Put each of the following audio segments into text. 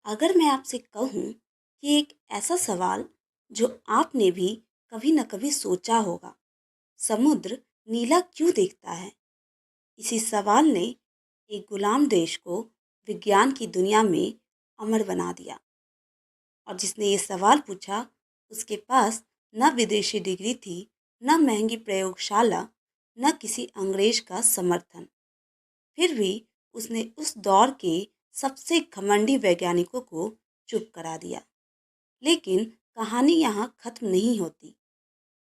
अगर मैं आपसे कहूँ कि एक ऐसा सवाल जो आपने भी कभी न कभी सोचा होगा, समुद्र नीला क्यों दिखता है? इसी सवाल ने एक गुलाम देश को विज्ञान की दुनिया में अमर बना दिया। और जिसने ये सवाल पूछा, उसके पास न विदेशी डिग्री थी, न महंगी प्रयोगशाला, न किसी अंग्रेज का समर्थन। फिर भी उसने उस दौर के सबसे घमंडी वैज्ञानिकों को चुप करा दिया। लेकिन कहानी यहाँ खत्म नहीं होती।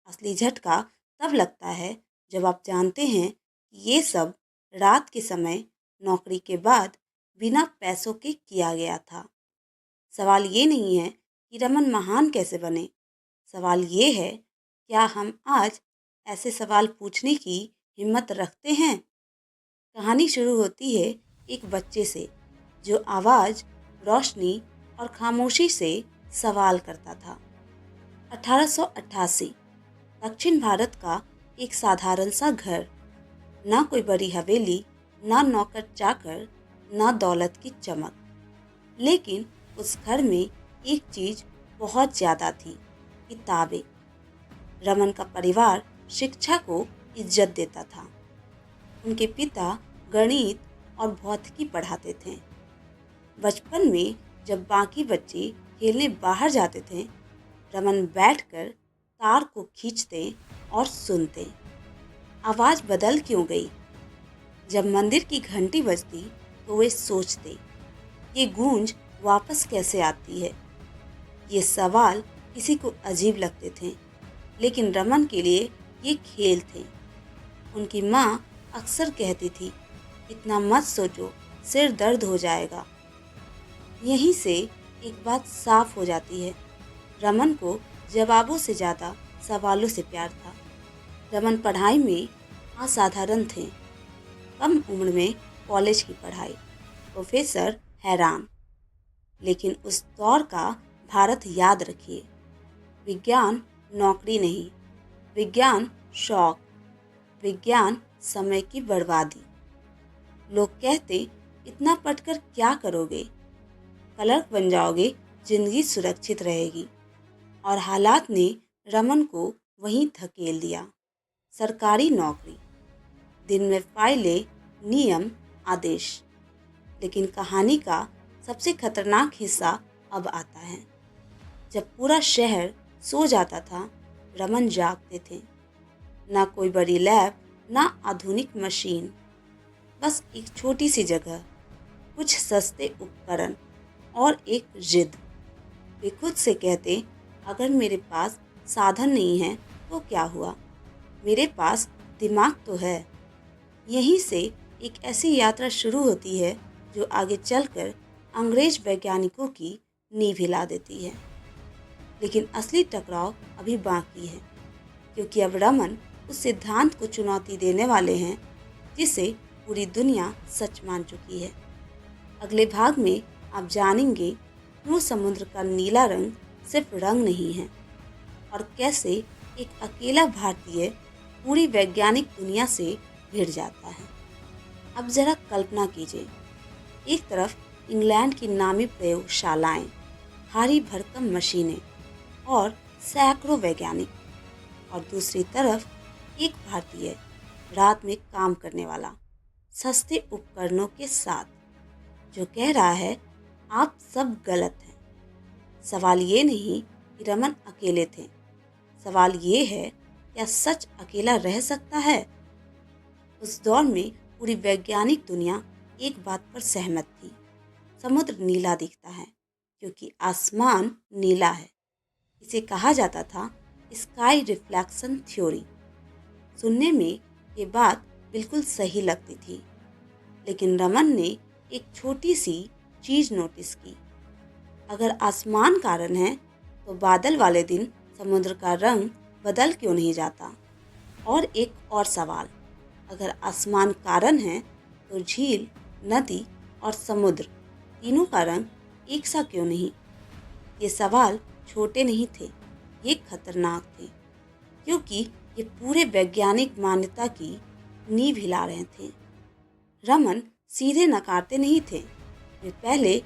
असली झटका तब लगता है जब आप जानते हैं कि ये सब रात के समय नौकरी के बाद बिना पैसों के किया गया था। सवाल ये नहीं है कि रमन महान कैसे बने। सवाल ये है, क्या हम आज ऐसे सवाल पूछने की हिम्मत रखते हैं? कहानी शुरू होती है एक बच्चे से जो आवाज़, रोशनी और खामोशी से सवाल करता था। 1888 दक्षिण भारत का एक साधारण सा घर। ना कोई बड़ी हवेली, ना नौकर चाकर, ना दौलत की चमक। लेकिन उस घर में एक चीज़ बहुत ज़्यादा थी, किताबें। रमन का परिवार शिक्षा को इज्जत देता था। उनके पिता गणित और भौतिकी पढ़ाते थे। बचपन में जब बाकी बच्चे खेलने बाहर जाते थे, रमन बैठकर तार को खींचते और सुनते। आवाज़ बदल क्यों गई? जब मंदिर की घंटी बजती तो वे सोचते, ये गूंज वापस कैसे आती है? ये सवाल किसी को अजीब लगते थे, लेकिन रमन के लिए ये खेल थे। उनकी माँ अक्सर कहती थी, इतना मत सोचो, सिर दर्द हो जाएगा। यहीं से एक बात साफ हो जाती है, रमन को जवाबों से ज़्यादा सवालों से प्यार था। रमन पढ़ाई में असाधारण थे। कम उम्र में कॉलेज की पढ़ाई, प्रोफेसर हैरान। लेकिन उस दौर का भारत याद रखिए, विज्ञान नौकरी नहीं, विज्ञान शौक, विज्ञान समय की बर्बादी। लोग कहते, इतना पढ़कर क्या करोगे? क्लर्क बन जाओगे, जिंदगी सुरक्षित रहेगी। और हालात ने रमन को वहीं धकेल दिया। सरकारी नौकरी, दिन में फाइलें, नियम, आदेश। लेकिन कहानी का सबसे खतरनाक हिस्सा अब आता है। जब पूरा शहर सो जाता था, रमन जागते थे। ना कोई बड़ी लैब, ना आधुनिक मशीन, बस एक छोटी सी जगह, कुछ सस्ते उपकरण और एक जिद। वे खुद से कहते, अगर मेरे पास साधन नहीं है तो क्या हुआ, मेरे पास दिमाग तो है। यहीं से एक ऐसी यात्रा शुरू होती है जो आगे चलकर अंग्रेज वैज्ञानिकों की नींव हिला देती है। लेकिन असली टकराव अभी बाकी है, क्योंकि अब रमन उस सिद्धांत को चुनौती देने वाले हैं जिसे पूरी दुनिया सच मान चुकी है। अगले भाग में आप जानेंगे क्यों समुद्र का नीला रंग सिर्फ रंग नहीं है और कैसे एक अकेला भारतीय पूरी वैज्ञानिक दुनिया से भिड़ जाता है। अब जरा कल्पना कीजिए, एक तरफ इंग्लैंड की नामी प्रयोगशालाएं, भारी भरकम मशीनें और सैकड़ों वैज्ञानिक, और दूसरी तरफ एक भारतीय रात में काम करने वाला, सस्ते उपकरणों के साथ, जो कह रहा है आप सब गलत हैं। सवाल ये नहीं कि रमन अकेले थे, सवाल ये है, क्या सच अकेला रह सकता है? उस दौर में पूरी वैज्ञानिक दुनिया एक बात पर सहमत थी, समुद्र नीला दिखता है क्योंकि आसमान नीला है। इसे कहा जाता था स्काई रिफ्लेक्शन थ्योरी। सुनने में ये बात बिल्कुल सही लगती थी, लेकिन रमन ने एक छोटी सी चीज़ नोटिस की। अगर आसमान कारण है तो बादल वाले दिन समुद्र का रंग बदल क्यों नहीं जाता? और एक और सवाल, अगर आसमान कारण है तो झील, नदी और समुद्र तीनों का रंग एक सा क्यों नहीं? ये सवाल छोटे नहीं थे, ये खतरनाक थे, क्योंकि ये पूरे वैज्ञानिक मान्यता की नींव हिला रहे थे। रमन सीधे नकारते नहीं थे, वे पहले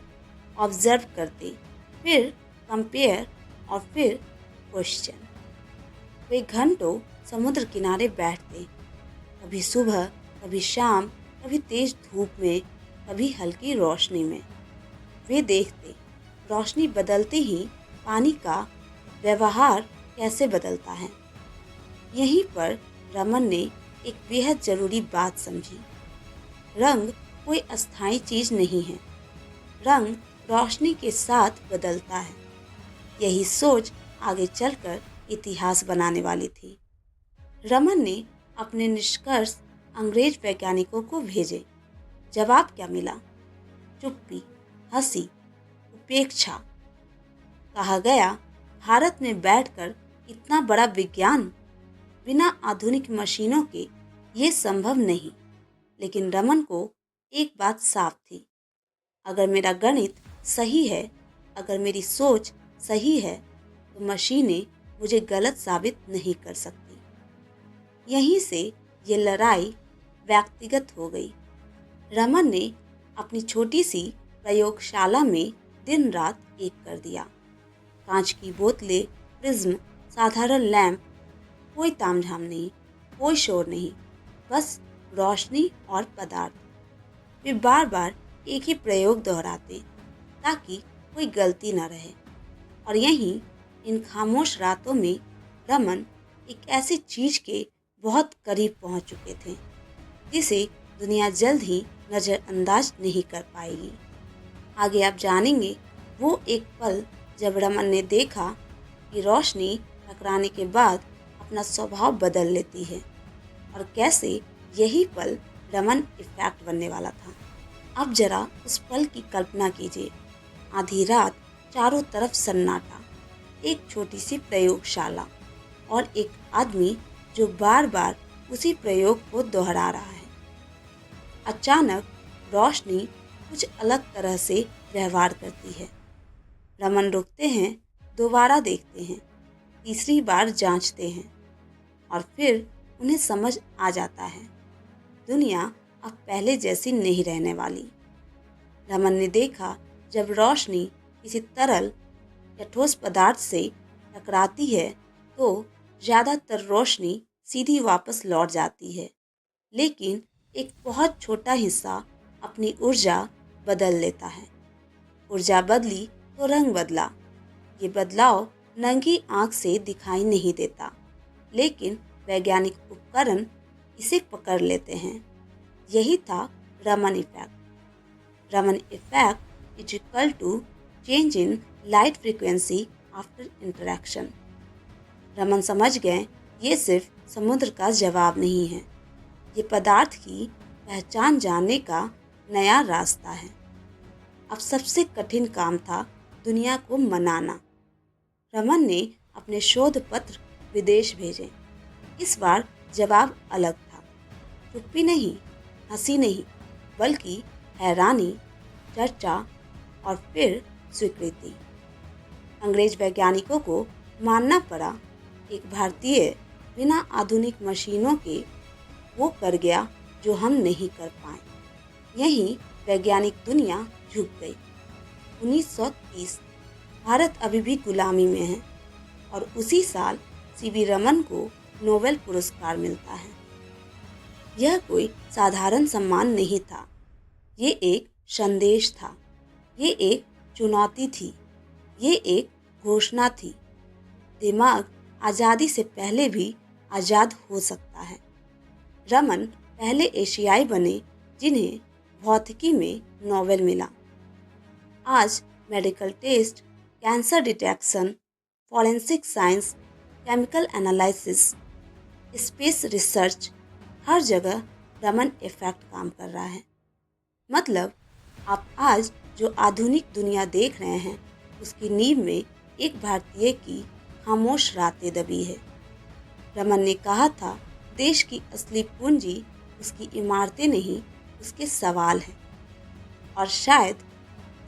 ऑब्जर्व करते, फिर कंपेयर और फिर क्वेश्चन। वे घंटों समुद्र किनारे बैठते, कभी सुबह, कभी शाम, कभी तेज धूप में, कभी हल्की रोशनी में। वे देखते रोशनी बदलते ही पानी का व्यवहार कैसे बदलता है। यहीं पर रमन ने एक बेहद ज़रूरी बात समझी। रंग कोई अस्थायी चीज़ नहीं है, रंग रोशनी के साथ बदलता है। यही सोच आगे चलकर इतिहास बनाने वाली थी। रमन ने अपने निष्कर्ष अंग्रेज वैज्ञानिकों को भेजे। जवाब क्या मिला? चुप्पी, हंसी, उपेक्षा। कहा गया, भारत में बैठकर इतना बड़ा विज्ञान, बिना आधुनिक मशीनों के ये संभव नहीं। लेकिन रमन को एक बात साफ थी, अगर मेरा गणित सही है, अगर मेरी सोच सही है, तो मशीनें मुझे गलत साबित नहीं कर सकती। यहीं से ये लड़ाई व्यक्तिगत हो गई। रमन ने अपनी छोटी सी प्रयोगशाला में दिन रात एक कर दिया। कांच की बोतलें, प्रिज्म, साधारण लैंप, कोई तामझाम नहीं, कोई शोर नहीं, बस रोशनी और पदार्थ। वे बार बार एक ही प्रयोग दोहराते ताकि कोई गलती न रहे। और यहीं इन खामोश रातों में रमन एक ऐसी चीज के बहुत करीब पहुंच चुके थे जिसे दुनिया जल्द ही नज़रअंदाज नहीं कर पाएगी। आगे आप जानेंगे वो एक पल जब रमन ने देखा कि रोशनी टकराने के बाद अपना स्वभाव बदल लेती है, और कैसे यही पल रमन इफेक्ट बनने वाला था। अब जरा उस पल की कल्पना कीजिए। आधी रात, चारों तरफ सन्नाटा, एक छोटी सी प्रयोगशाला और एक आदमी जो बार बार उसी प्रयोग को दोहरा रहा है। अचानक रोशनी कुछ अलग तरह से व्यवहार करती है। रमन रुकते हैं, दोबारा देखते हैं, तीसरी बार जांचते हैं, और फिर उन्हें समझ आ जाता है, दुनिया अब पहले जैसी नहीं रहने वाली। रमन ने देखा, जब रोशनी किसी तरल या ठोस पदार्थ से टकराती है तो ज़्यादातर रोशनी सीधी वापस लौट जाती है, लेकिन एक बहुत छोटा हिस्सा अपनी ऊर्जा बदल लेता है। ऊर्जा बदली तो रंग बदला। ये बदलाव नंगी आंख से दिखाई नहीं देता, लेकिन वैज्ञानिक उपकरण इसे पकड़ लेते हैं। यही था Raman effect. Raman effect is equal to change in light frequency after interaction. Raman समझ गए, ये सिर्फ समुद्र का जवाब नहीं है, ये पदार्थ की पहचान जानने का नया रास्ता है। अब सबसे कठिन काम था दुनिया को मनाना। रमन ने अपने शोध पत्र विदेश भेजे। इस बार जवाब अलग था। चुप्पी नहीं, हंसी नहीं, बल्कि हैरानी, चर्चा और फिर स्वीकृति। अंग्रेज वैज्ञानिकों को मानना पड़ा, एक भारतीय बिना आधुनिक मशीनों के वो कर गया जो हम नहीं कर पाए। यहीं वैज्ञानिक दुनिया झुक गई। 1930 भारत अभी भी गुलामी में है, और उसी साल सीवी रमन को नोबेल पुरस्कार मिलता है। यह कोई साधारण सम्मान नहीं था, ये एक संदेश था, ये एक चुनौती थी, ये एक घोषणा थी। दिमाग आज़ादी से पहले भी आज़ाद हो सकता है। रमन पहले एशियाई बने जिन्हें भौतिकी में नोबेल मिला। आज medical test, cancer detection, forensic science, chemical analysis, space research, हर जगह रमन इफेक्ट काम कर रहा है। मतलब आप आज जो आधुनिक दुनिया देख रहे हैं, उसकी नींव में एक भारतीय की खामोश रातें दबी है। रमन ने कहा था, देश की असली पूंजी उसकी इमारतें नहीं, उसके सवाल हैं, और शायद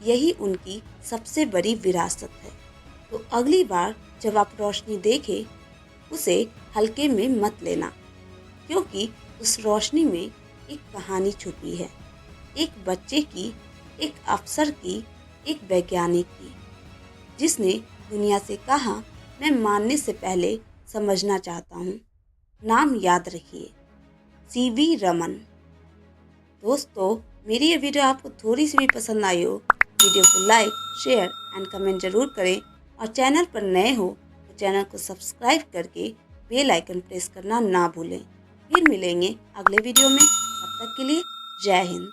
यही उनकी सबसे बड़ी विरासत है। तो अगली बार जब आप रोशनी देखें, उसे हल्के में मत लेना, क्योंकि उस रोशनी में एक कहानी छुपी है, एक बच्चे की, एक अफसर की, एक वैज्ञानिक की, जिसने दुनिया से कहा, मैं मानने से पहले समझना चाहता हूँ। नाम याद रखिए, सीवी रमन। दोस्तों, मेरी ये वीडियो आपको थोड़ी सी भी पसंद आई हो, वीडियो को लाइक, शेयर एंड कमेंट जरूर करें और चैनल पर नए हो तो चैनल को सब्सक्राइब करके बेल आइकन प्रेस करना ना भूलें। फिर मिलेंगे अगले वीडियो में, तब तक के लिए जय हिंद।